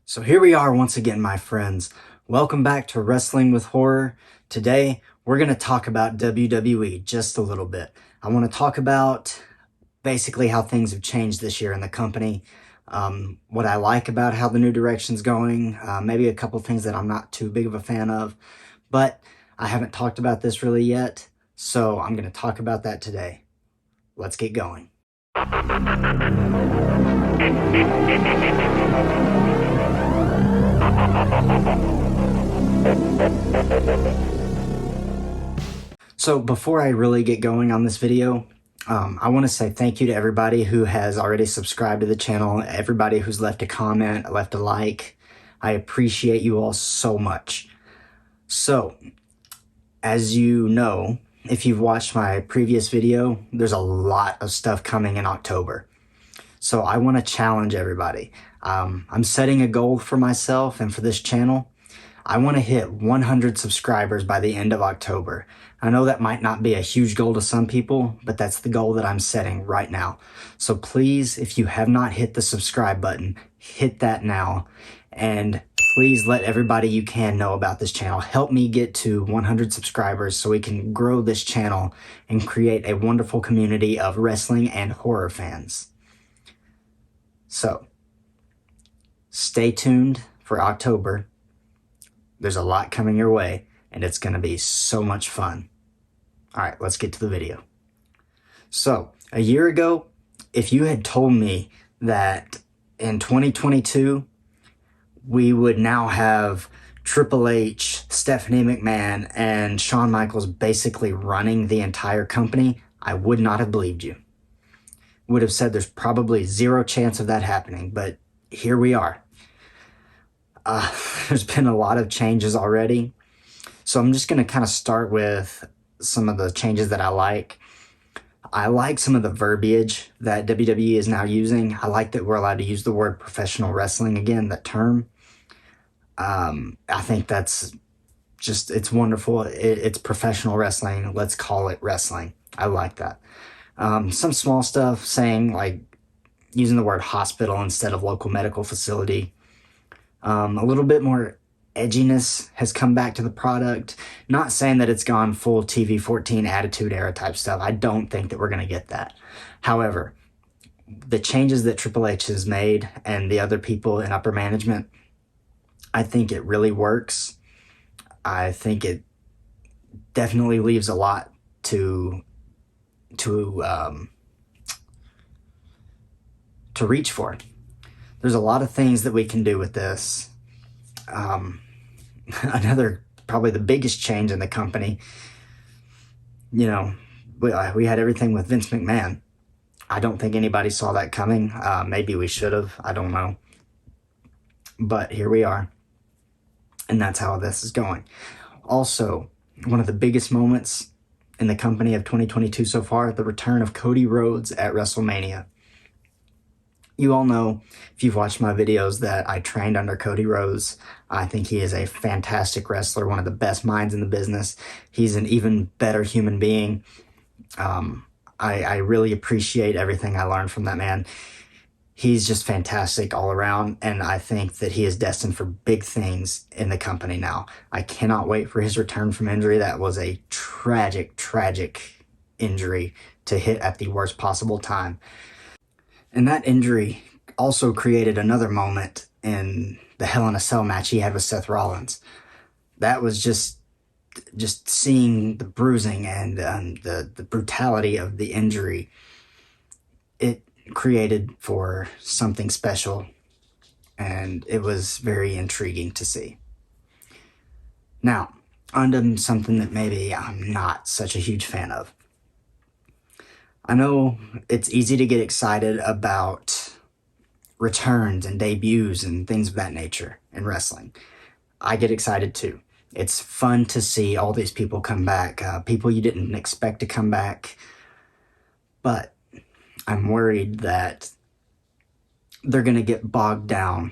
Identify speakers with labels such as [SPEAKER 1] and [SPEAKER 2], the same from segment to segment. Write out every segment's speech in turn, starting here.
[SPEAKER 1] So here we are once again, my friends. Welcome back to Wrestling with Horror. Today, we're going to talk about WWE just a little bit. I want to talk about basically how things have changed this year in the company, what I like about how the new direction's going, maybe a couple things that I'm not too big of a fan of, but I haven't talked about this really yet, so I'm going to talk about that today. Let's get going. So before I really get going on this video, I want to say thank you to everybody who has already subscribed to the channel, everybody who's left a comment, left a like. I appreciate you all so much. So, as you know, if you've watched my previous video, there's a lot of stuff coming in October. So I want to challenge everybody. I'm setting a goal for myself and for this channel. I want to hit 100 subscribers by the end of October. I know that might not be a huge goal to some people, but that's the goal that I'm setting right now. So please, if you have not hit the subscribe button, hit that now. And please let everybody you can know about this channel. Help me get to 100 subscribers so we can grow this channel and create a wonderful community of wrestling and horror fans. So, stay tuned for October. There's a lot coming your way, and it's going to be so much fun. All right, let's get to the video. So, a year ago, if you had told me that in 2022, we would now have Triple H, Stephanie McMahon, and Shawn Michaels basically running the entire company, I would not have believed you. Would have said there's probably zero chance of that happening, but here we are. There's been a lot of changes already. So I'm just going to kind of start with some of the changes that I like. I like some of the verbiage that WWE is now using. I like that we're allowed to use the word professional wrestling again, that term. I think that's just, it's wonderful. It's professional wrestling. Let's call it wrestling. I like that. Some small stuff saying like using the word hospital instead of local medical facility. A little bit more edginess has come back to the product. Not saying that it's gone full TV-14 Attitude Era type stuff. I don't think that we're going to get that. However, the changes that Triple H has made and the other people in upper management, I think it really works. I think it definitely leaves a lot to reach for. There's a lot of things that we can do with this. Another, probably the biggest change in the company, you know, we had everything with Vince McMahon. I don't think anybody saw that coming. Maybe we should have. I don't know. But here we are. And that's how this is going. Also, one of the biggest moments in the company of 2022 so far, the return of Cody Rhodes at WrestleMania. You all know, if you've watched my videos, that I trained under Cody Rhodes. I think he is a fantastic wrestler, one of the best minds in the business. He's an even better human being. I really appreciate everything I learned from that man. He's just fantastic all around, and I think that he is destined for big things in the company now. I cannot wait for his return from injury. That was a tragic, tragic injury to hit at the worst possible time. And that injury also created another moment in the Hell in a Cell match he had with Seth Rollins. That was just seeing the bruising and the brutality of the injury. It created for something special, and it was very intriguing to see. Now, onto something that maybe I'm not such a huge fan of. I know it's easy to get excited about returns and debuts and things of that nature in wrestling. I get excited too. It's fun to see all these people come back, people you didn't expect to come back. But I'm worried that they're going to get bogged down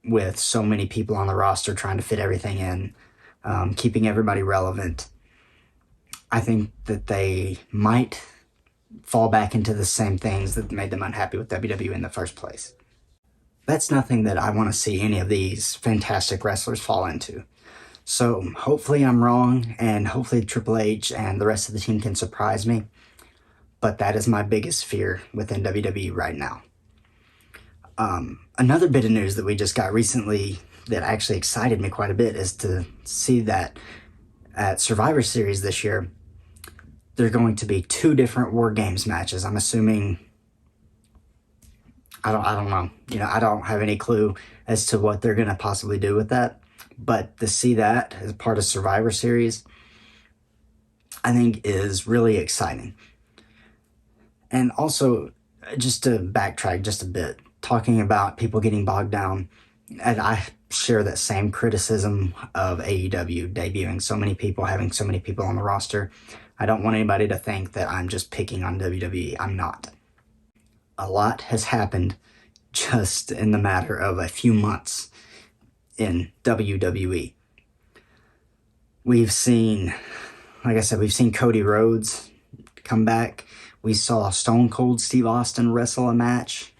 [SPEAKER 1] with so many people on the roster trying to fit everything in, keeping everybody relevant. I think that they might fall back into the same things that made them unhappy with WWE in the first place. That's nothing that I want to see any of these fantastic wrestlers fall into. So hopefully I'm wrong, and hopefully Triple H and the rest of the team can surprise me. But that is my biggest fear within WWE right now. Another bit of news that we just got recently that actually excited me quite a bit is to see that at Survivor Series this year, there are going to be 2 different War Games matches. I'm assuming, I don't know. I don't have any clue as to what they're going to possibly do with that. But to see that as part of Survivor Series, I think is really exciting. And also, just to backtrack just a bit, talking about people getting bogged down, and I share that same criticism of AEW debuting so many people, having so many people on the roster. I don't want anybody to think that I'm just picking on WWE. I'm not. A lot has happened just in the matter of a few months in WWE. We've seen, like I said, we've seen Cody Rhodes come back. We saw Stone Cold Steve Austin wrestle a match.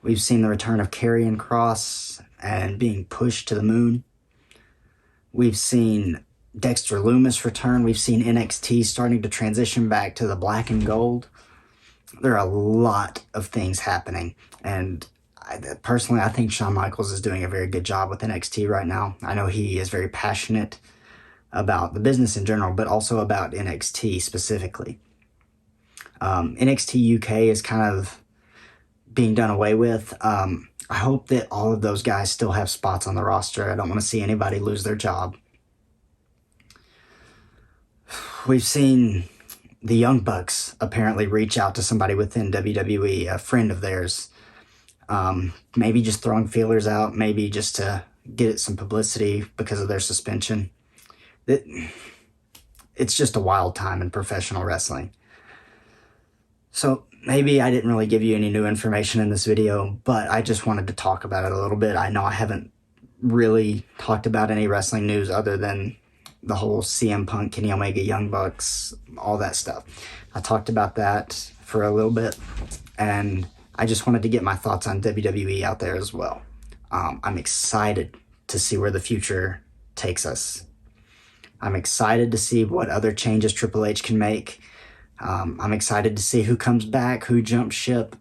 [SPEAKER 1] We've seen the return of Karrion Kross and being pushed to the moon. We've seen Dexter Lumis return. We've seen NXT starting to transition back to the black and gold. There are a lot of things happening, and personally, I think Shawn Michaels is doing a very good job with NXT right now. I know he is very passionate about the business in general, but also about NXT specifically. NXT UK is kind of being done away with. I hope that all of those guys still have spots on the roster. I don't want to see anybody lose their job. We've seen the Young Bucks apparently reach out to somebody within WWE, a friend of theirs. Maybe just throwing feelers out, maybe just to get it some publicity because of their suspension. It's just a wild time in professional wrestling. So maybe I didn't really give you any new information in this video, but I just wanted to talk about it a little bit. I know I haven't really talked about any wrestling news other than the whole CM Punk, Kenny Omega, Young Bucks, all that stuff. I talked about that for a little bit, and I just wanted to get my thoughts on WWE out there as well. I'm excited to see where the future takes us. I'm excited to see what other changes Triple H can make. I'm excited to see who comes back, who jumps ship.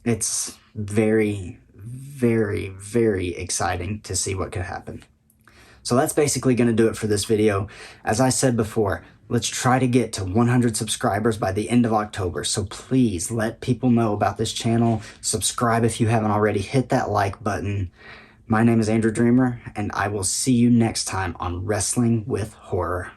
[SPEAKER 1] It's very, very, very exciting to see what could happen. So that's basically going to do it for this video. As I said before, let's try to get to 100 subscribers by the end of October. So please let people know about this channel. Subscribe if you haven't already. Hit that like button. My name is Andrew Dreamer, and I will see you next time on Wrestling with Horror.